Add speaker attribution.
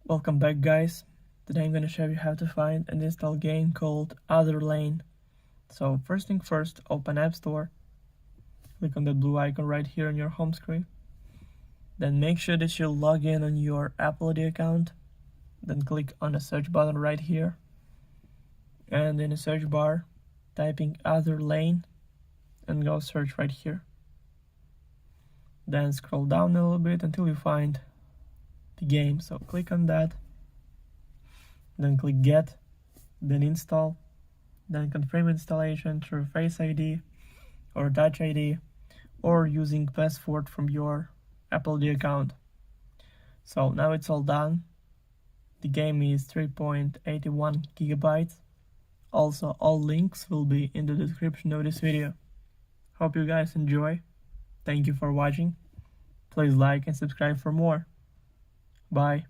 Speaker 1: Welcome back, guys. Today I'm going to show you how to find and install a game called Azur. So first thing first, open App Store, click on the blue icon right here on your home screen. Then make sure that you log in on your Apple ID account. Then click on the search button right here. And in the search bar, typing Azur and go search right here. Then scroll down a little bit until you find the game. So click on that. Then click Get, then Install, then confirm installation through Face ID or Touch ID or using password from your Apple ID account. So now it's all done. The game is 3.81 gigabytes. Also, all links will be in the description of this video. Hope you guys enjoy. Thank you for watching. Please like and subscribe for more. Bye.